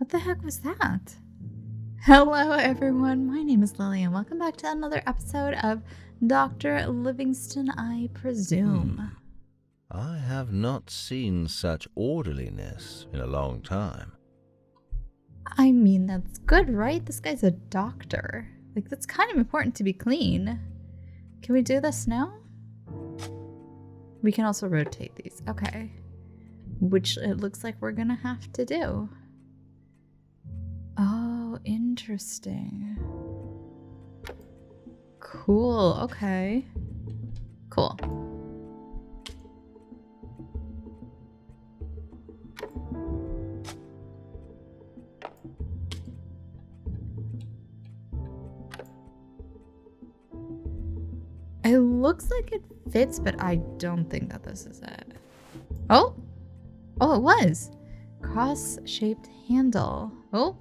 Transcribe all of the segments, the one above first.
What the heck was that? Hello everyone, my name is Lily and welcome back to another episode of Dr. Livingstone I Presume. I have not seen such orderliness in a long time. I mean, that's good, right? This guy's a doctor. Like, that's kind of important to be clean. Can we do this now? We can also rotate these. Okay. Which it looks like we're gonna have to do. Oh, interesting. Cool, okay. Cool. It looks like it fits, but I don't think that this is it. Oh! Oh, it was! Cross-shaped handle. Oh!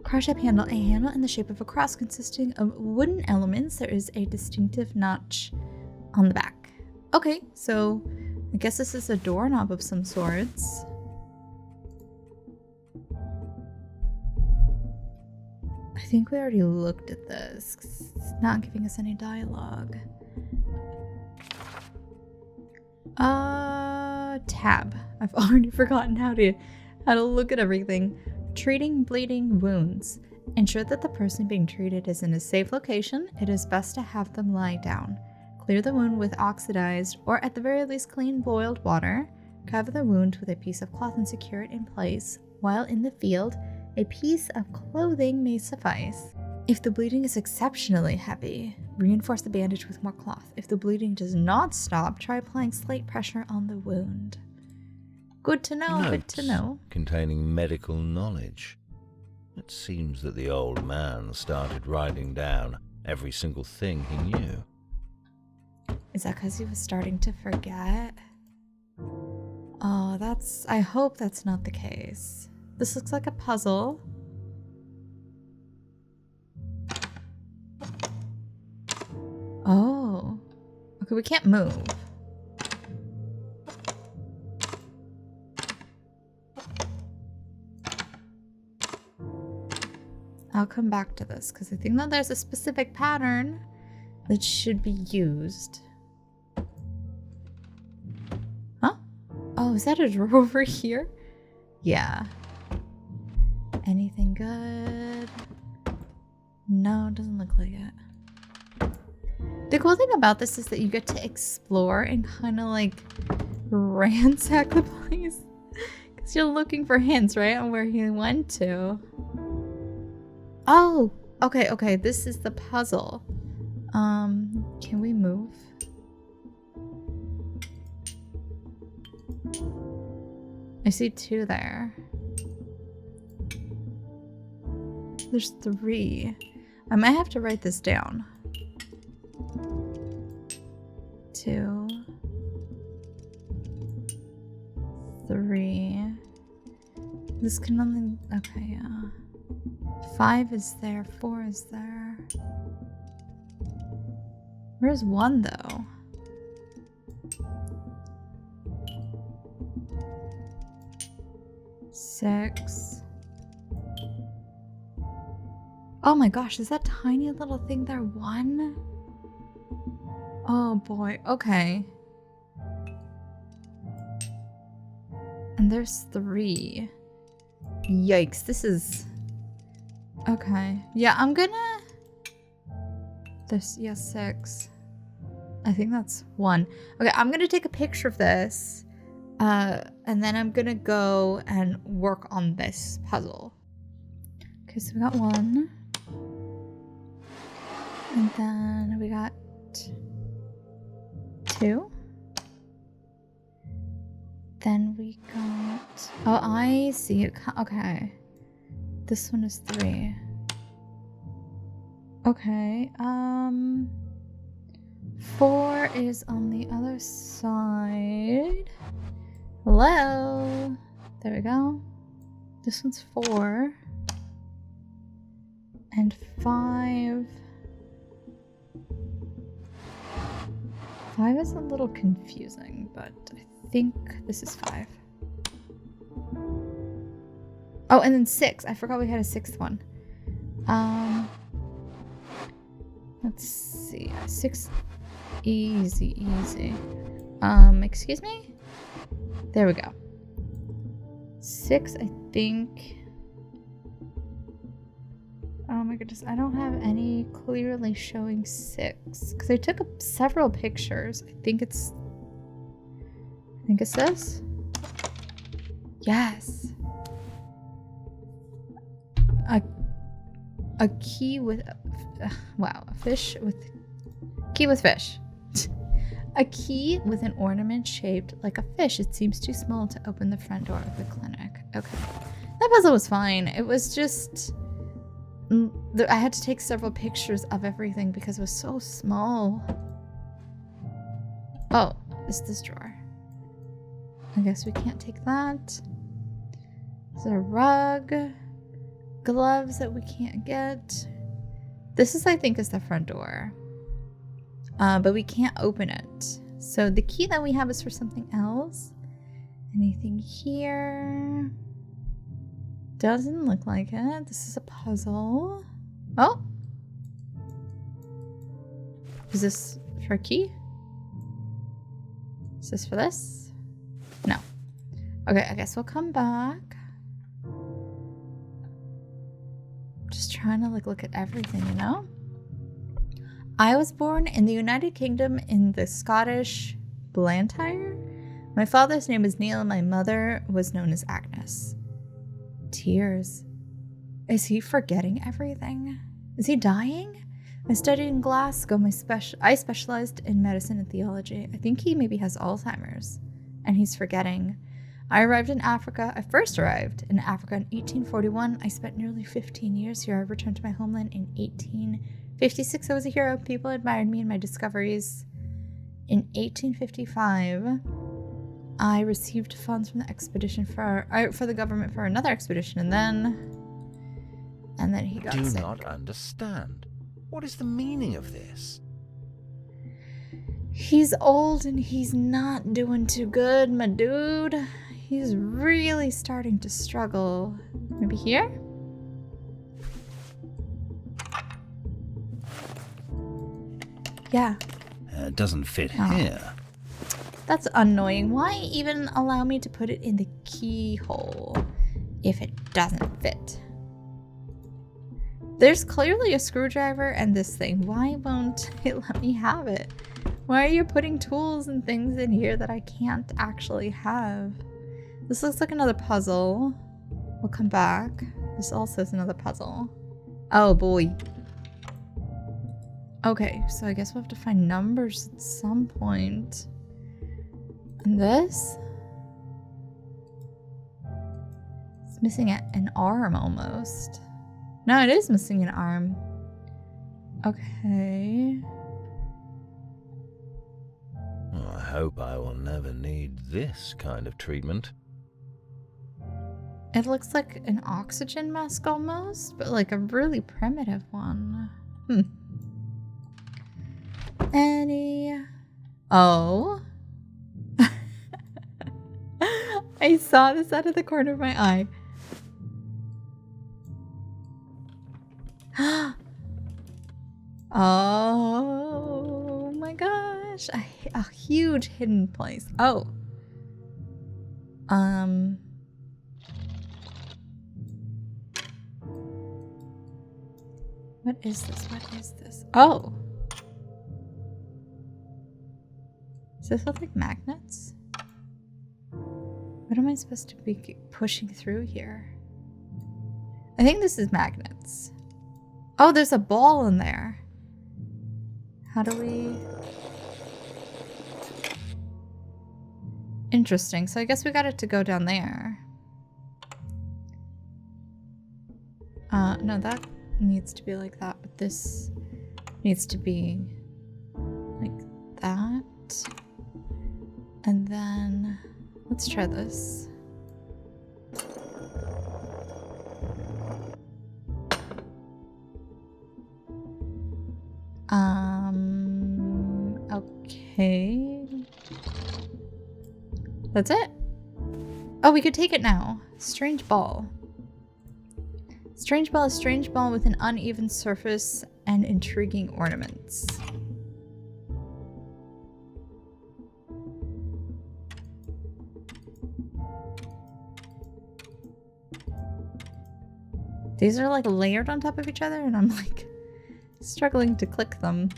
Cross-shaped handle. A handle in the shape of a cross consisting of wooden elements. There is a distinctive notch on the back. Okay, so I guess this is a doorknob of some sorts. I think we already looked at this. It's not giving us any dialogue. Tab. I've already forgotten how to look at everything. Treating bleeding wounds. Ensure that the person being treated is in a safe location. It is best to have them lie down. Clear the wound with oxidized or at the very least clean boiled water. Cover the wound with a piece of cloth and secure it in place. While in the field, a piece of clothing may suffice. If the bleeding is exceptionally heavy, reinforce the bandage with more cloth. If the bleeding does not stop, try applying slight pressure on the wound. Good to know, good to know. Containing medical knowledge. It seems that the old man started writing down every single thing he knew. Is that because he was starting to forget? Oh, I hope that's not the case. This looks like a puzzle. Oh. Okay, we can't move. I'll come back to this because I think that there's a specific pattern that should be used. Huh? Oh, is that a drawer over here? Yeah. Anything good? No, it doesn't look like it. The cool thing about this is that you get to explore and kind of like ransack the place. Because you're looking for hints, right? On where he went to. Oh, okay. This is the puzzle. Can we move? I see 2 there. There's 3. I might have to write this down. 2, 3. This can only. Okay, yeah. 5 is there. 4 is there. Where's 1 though? Six. Oh my gosh, is that tiny little thing there 1? Oh boy, okay. And there's 3. Yikes, this is... Okay. Yeah, I'm gonna... There's, yeah, 6. I think that's 1. Okay, I'm gonna take a picture of this. And then I'm gonna go and work on this puzzle. Okay, so we got 1. And then we got 2. Then we got... Oh, I see it. Okay. This one is 3. Okay, 4 is on the other side. Hello? There we go. This one's 4. And 5. 5 is a little confusing, but I think this is 5. Oh, and then 6. I forgot we had a 6th one. Let's see. 6. Easy. Excuse me? There we go. 6, I think. Oh my goodness, I don't have any clearly showing 6 because I took several pictures. I think it's this. Yes. A key with wow, a fish with key with fish. A key with an ornament shaped like a fish. It seems too small to open the front door of the clinic. Okay. That puzzle was fine. It was just I had to take several pictures of everything because it was so small. Oh, it's this drawer. I guess we can't take that. Is there a rug? Gloves that we can't get. This is, I think, is the front door. But we can't open it. So the key that we have is for something else. Anything here? Doesn't look like it. This is a puzzle. Oh! Is this for a key? Is this for this? No. Okay, I guess we'll come back. Just trying to look at everything, you know? I was born in the United Kingdom in the Scottish Blantyre. My father's name was Neil and my mother was known as Agnes. Tears. Is he forgetting everything? Is he dying? I studied in Glasgow. I specialized in medicine and theology. I think he maybe has Alzheimer's and he's forgetting. I first arrived in Africa in 1841. I spent nearly 15 years here. I returned to my homeland in 1856. I was a hero. People admired me and my discoveries. In 1855, I received funds from the expedition for the government for another expedition, and then he got sick. Do not understand. What is the meaning of this? He's old and he's not doing too good, my dude. He's really starting to struggle. Maybe here? Yeah. It doesn't fit here. That's annoying. Why even allow me to put it in the keyhole if it doesn't fit? There's clearly a screwdriver and this thing. Why won't it let me have it? Why are you putting tools and things in here that I can't actually have? This looks like another puzzle. We'll come back. This also is another puzzle. Oh boy. Okay, so I guess we'll have to find numbers at some point. And this? It's missing an arm almost. No, it is missing an arm. Okay. I hope I will never need this kind of treatment. It looks like an oxygen mask almost, but like a really primitive one. Oh. I saw this out of the corner of my eye. Oh my gosh. A huge hidden place. Oh. What is this? What is this? Oh. Does this look like magnets? What am I supposed to be pushing through here? I think this is magnets. Oh, there's a ball in there. How do we... Interesting. So I guess we got it to go down there. No, that needs to be like that, but this needs to be like that. And then let's try this. Okay. That's it. Oh, we could take it now. Strange ball. Strange ball is strange ball with an uneven surface and intriguing ornaments. These are like layered on top of each other and I'm like struggling to click them.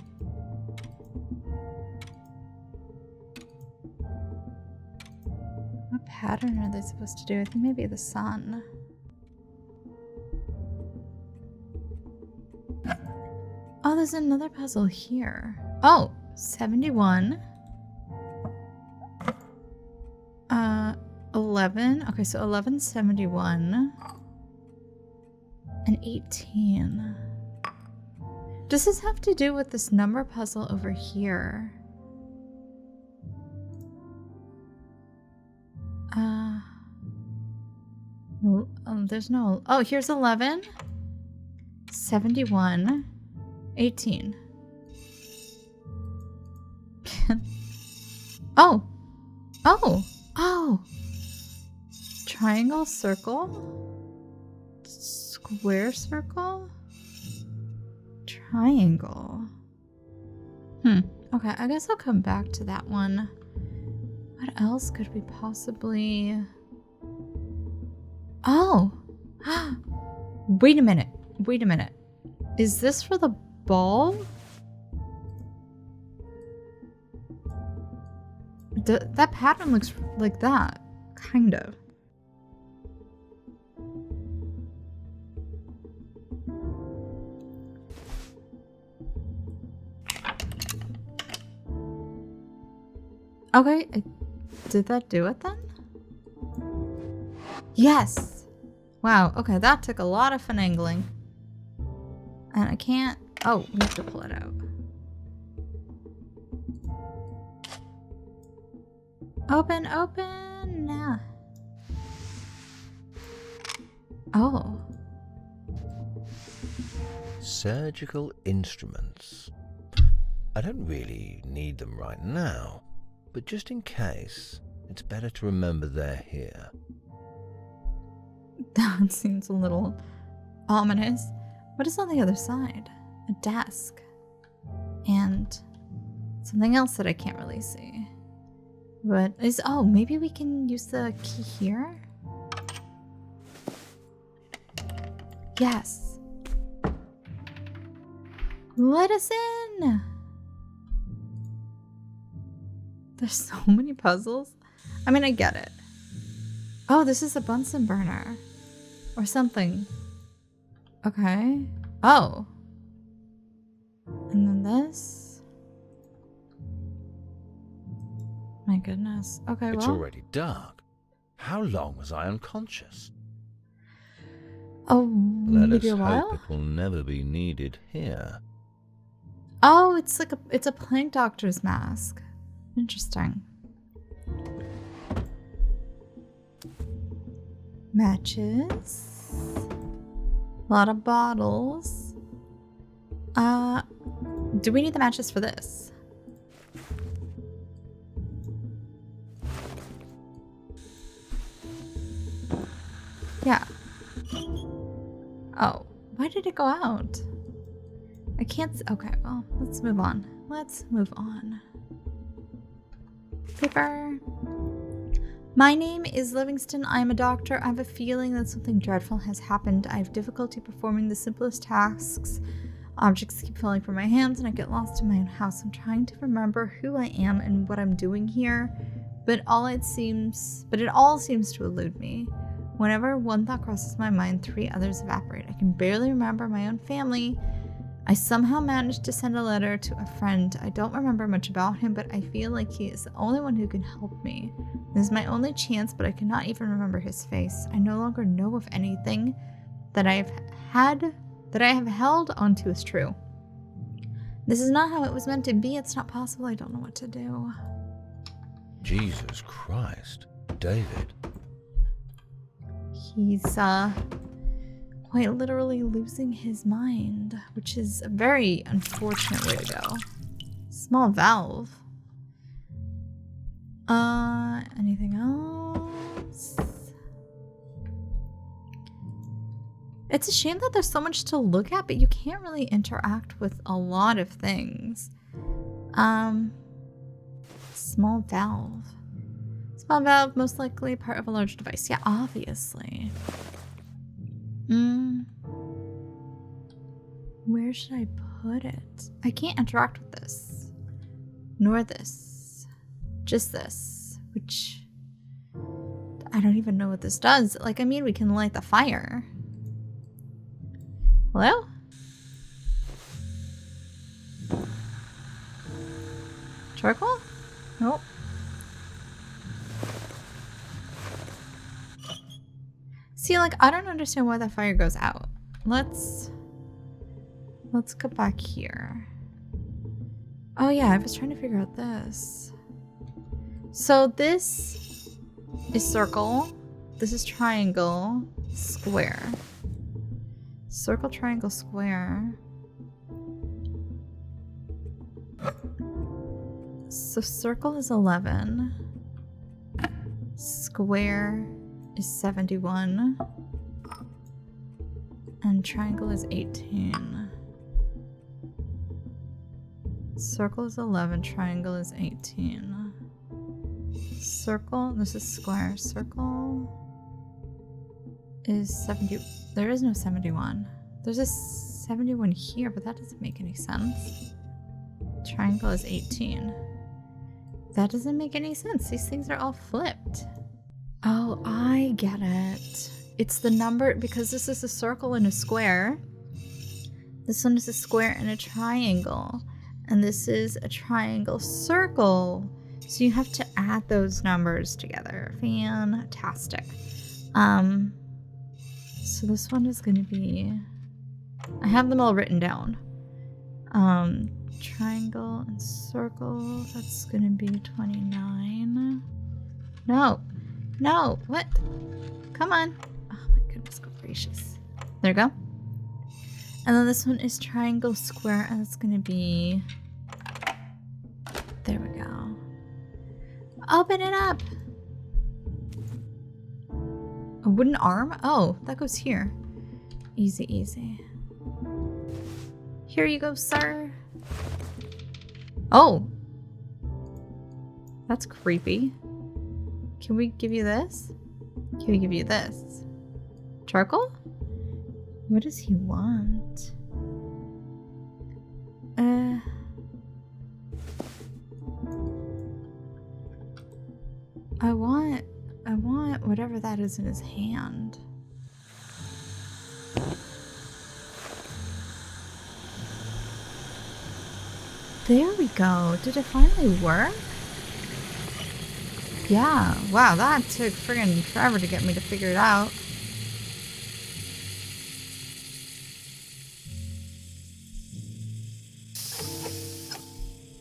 What pattern are they supposed to do? I think maybe the sun. Oh, there's another puzzle here. Oh, 71. 11. Okay, so 11, 71. And 18. Does this have to do with this number puzzle over here? There's no... Oh, here's 11. 71. 18. Oh! Oh! Oh! Triangle, circle? Square, circle? Triangle. Okay, I guess I'll come back to that one. What else could we possibly... Oh! Wait a minute. Wait a minute. Is this for the ball? That pattern looks like that. Kind of. Okay, did that do it then? Yes! Wow, okay, that took a lot of finagling. And I can't... Oh, we have to pull it out. Open, open! Nah. Oh. Surgical instruments. I don't really need them right now, but just in case, it's better to remember they're here. That seems a little ominous. What is on the other side? A desk. And something else that I can't really see. But is... Oh, maybe we can use the key here? Yes. Let us in! There's so many puzzles. I mean, I get it. Oh, this is a Bunsen burner. Or something. Okay. Oh. And then this. My goodness. Okay, well. It's already dark. How long was I unconscious? Oh, Let maybe us a while? hope it will never be needed here. Oh, it's like it's a plank doctor's mask. Interesting. Matches. A lot of bottles. Do we need the matches for this? Yeah. Oh, why did it go out? I can't... Okay, well, let's move on. Let's move on. Paper. My name is Livingstone. I am a doctor. I have a feeling that something dreadful has happened. I have difficulty performing the simplest tasks. Objects keep falling from my hands and I get lost in my own house. I'm trying to remember who I am and what I'm doing here, but it all seems to elude me. Whenever one thought crosses my mind, three others evaporate. I can barely remember my own family. I somehow managed to send a letter to a friend. I don't remember much about him, but I feel like he is the only one who can help me. This is my only chance, but I cannot even remember his face. I no longer know if anything that I have held onto is true. This is not how it was meant to be. It's not possible. I don't know what to do. Jesus Christ, David. He's quite literally losing his mind, which is a very unfortunate way to go. Small valve. Anything else? It's a shame that there's so much to look at, but you can't really interact with a lot of things. Small valve. Small valve, most likely part of a large device. Yeah, obviously. Where should I put it? I can't interact with this. Nor this. Just this. Which... I don't even know what this does. Like, I mean, we can light the fire. Hello? Charcoal? Nope. See, like, I don't understand why the fire goes out. Let's go back here. Oh yeah, I was trying to figure out this. So this is circle. This is triangle, square. Circle, triangle, square. So circle is 11. Square is 71. And triangle is 18. Circle is 11, triangle is 18. Circle, this is square. Circle is 70. There is no 71. There's a 71 here, but that doesn't make any sense. Triangle is 18. That doesn't make any sense. These things are all flipped. Oh, I get it. It's the number, because this is a circle and a square. This one is a square and a triangle. And this is a triangle circle. So you have to add those numbers together. Fantastic. So this one is going to be... I have them all written down. Triangle and circle. That's going to be 29. No. No. What? Come on. Oh my goodness gracious. There we go. And then this one is triangle square, and it's going to be... There we go. Open it up! A wooden arm? Oh, that goes here. Easy, easy. Here you go, sir. Oh! That's creepy. Can we give you this? Can we give you this? Charcoal? What does he want? I want whatever that is in his hand. There we go. Did it finally work? Yeah. Wow, that took friggin' forever to get me to figure it out.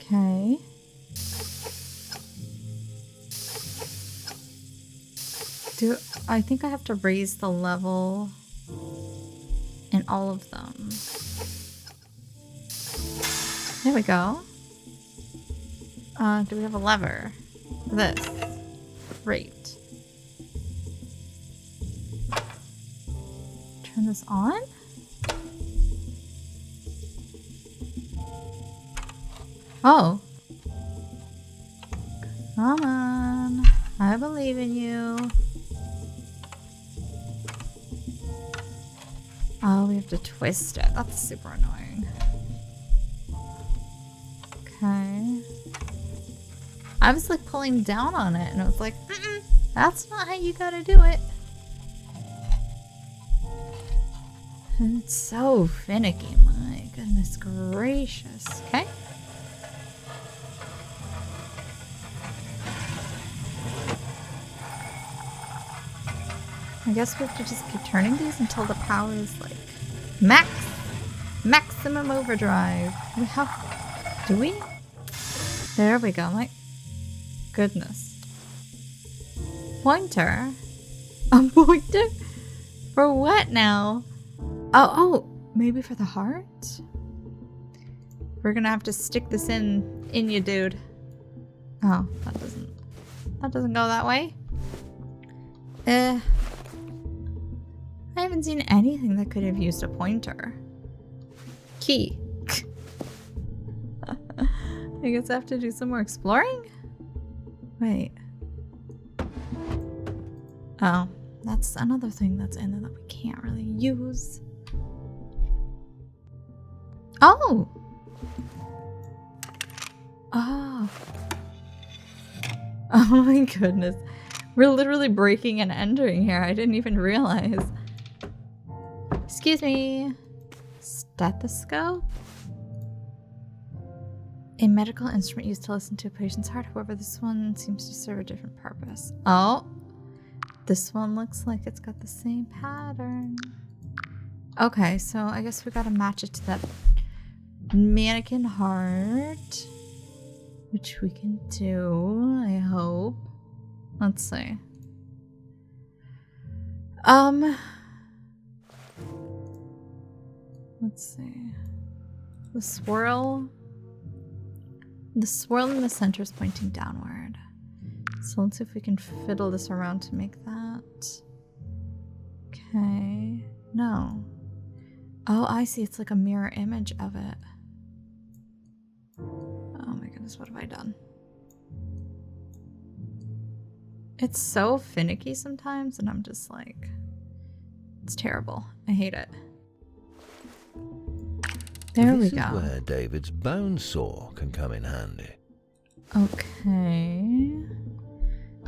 Okay. I think I have to raise the level in all of them. There we go. Do we have a lever? This. Great. Turn this on? Oh. Come on. I believe in you. Oh, we have to twist it. That's super annoying. Okay. I was like pulling down on it and it was like, that's not how you gotta do it. And it's so finicky, my goodness gracious. Okay. I guess we have to just keep turning these until the power is like maximum overdrive. Do we? There we go. My goodness. Pointer? A pointer? For what now? Oh, maybe for the heart? We're gonna have to stick this in you, dude. Oh, that doesn't go that way. I haven't seen anything that could have used a pointer. Key. I guess I have to do some more exploring? Wait. Oh, that's another thing that's in there that we can't really use. Oh! Oh. Oh my goodness. We're literally breaking and entering here. I didn't even realize. Excuse me. Stethoscope? A medical instrument used to listen to a patient's heart. However, this one seems to serve a different purpose. Oh. This one looks like it's got the same pattern. Okay, so I guess we gotta match it to that mannequin heart. Which we can do, I hope. Let's see. Let's see. The swirl in the center is pointing downward. So let's see if we can fiddle this around to make that. Okay. No. Oh, I see. It's like a mirror image of it. Oh my goodness, what have I done? It's so finicky sometimes, and I'm just like, it's terrible. I hate it. There we go. This is where David's bone saw can come in handy. Okay.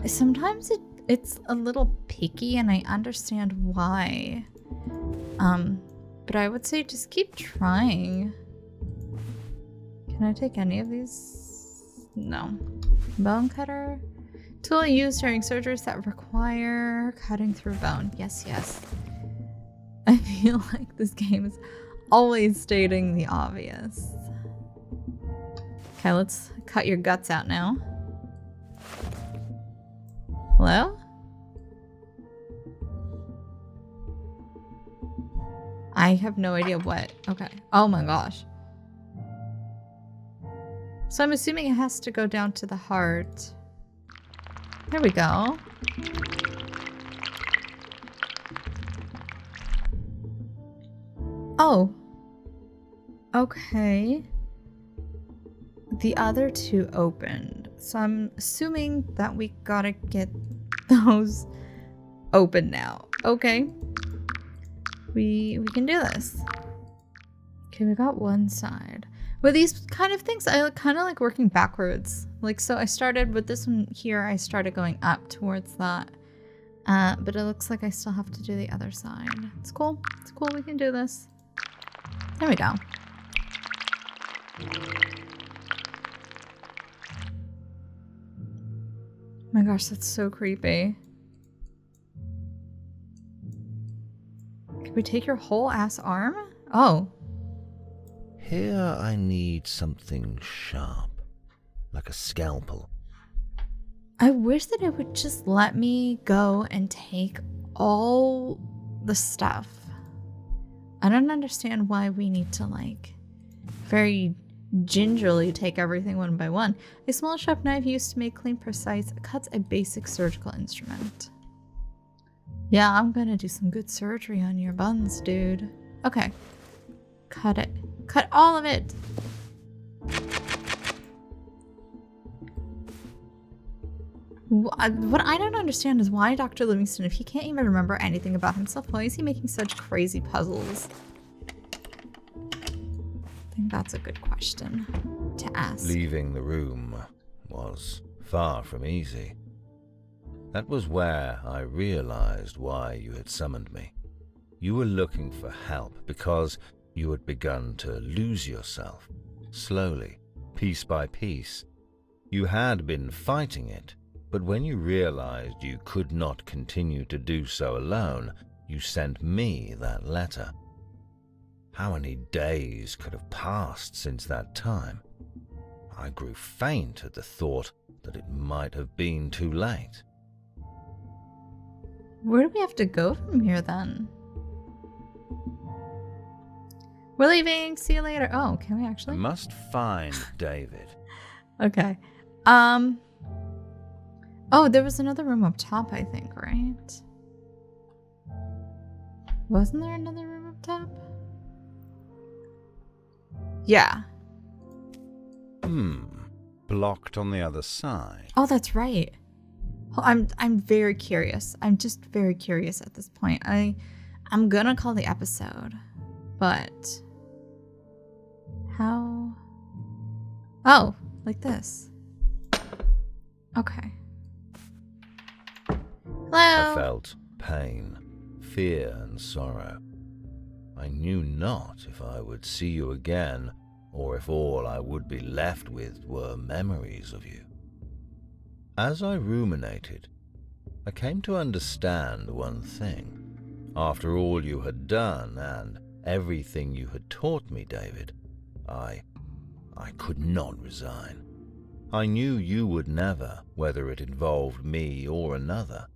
Sometimes it's a little picky, and I understand why. But I would say just keep trying. Can I take any of these? No. Bone cutter. Tool used during surgeries that require cutting through bone. Yes, yes. I feel like this game is always stating the obvious. Okay, let's cut your guts out now. Hello? I have no idea what. Okay. Oh my gosh. So I'm assuming it has to go down to the heart. There we go. Oh. Okay. The other two opened. So I'm assuming that we gotta get those open now. Okay. We can do this. Okay, we got one side. With these kind of things, I kind of like working backwards. Like, so I started with this one here. I started going up towards that. But it looks like I still have to do the other side. It's cool. It's cool. We can do this. There we go. Oh my gosh, that's so creepy. Can we take your whole ass arm? Oh. Here I need something sharp, like a scalpel. I wish that it would just let me go and take all the stuff. I don't understand why we need to, like, very gingerly take everything one by one. A small sharp knife used to make clean, precise cuts, a basic surgical instrument. Yeah, I'm gonna do some good surgery on your buns, dude. Okay. Cut it. Cut all of it. What I don't understand is why Dr. Livingstone, if he can't even remember anything about himself, why is he making such crazy puzzles? I think that's a good question to ask. Leaving the room was far from easy. That was where I realized why you had summoned me. You were looking for help because you had begun to lose yourself, slowly, piece by piece. You had been fighting it, but when you realized you could not continue to do so alone, you sent me that letter. How many days could have passed since that time? I grew faint at the thought that it might have been too late. Where do we have to go from here then? We're leaving. See you later. Oh, can we actually? I must find David. Okay. Oh, there was another room up top, I think, right? Wasn't there another room up top? Yeah. Blocked on the other side. Oh, that's right. I'm very curious. I'm just very curious at this point. I'm gonna call the episode, but how? Oh, like this. Okay. Hello. I felt pain, fear, and sorrow. I knew not if I would see you again, or if all I would be left with were memories of you. As I ruminated, I came to understand one thing. After all you had done and everything you had taught me, David, I could not resign. I knew you would never, whether it involved me or another.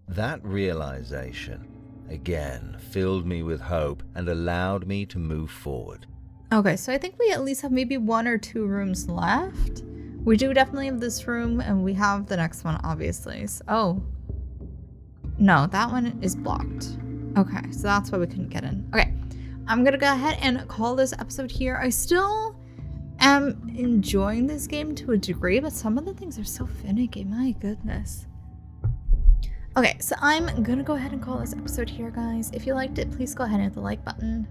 That realization, again, filled me with hope and allowed me to move forward. Okay, so I think we at least have maybe 1 or 2 rooms left. We do definitely have this room, and we have the next one, obviously. So, oh. No, that one is blocked. Okay, so that's why we couldn't get in. Okay, I'm gonna go ahead and call this episode here. I still am enjoying this game to a degree, but some of the things are so finicky. My goodness. Okay, so I'm gonna go ahead and call this episode here, guys. If you liked it, please go ahead and hit the like button.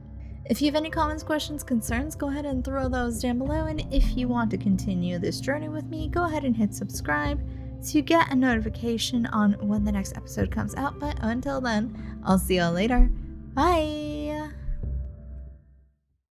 If you have any comments, questions, concerns, go ahead and throw those down below. And if you want to continue this journey with me, go ahead and hit subscribe so you get a notification on when the next episode comes out. But until then, I'll see y'all later. Bye!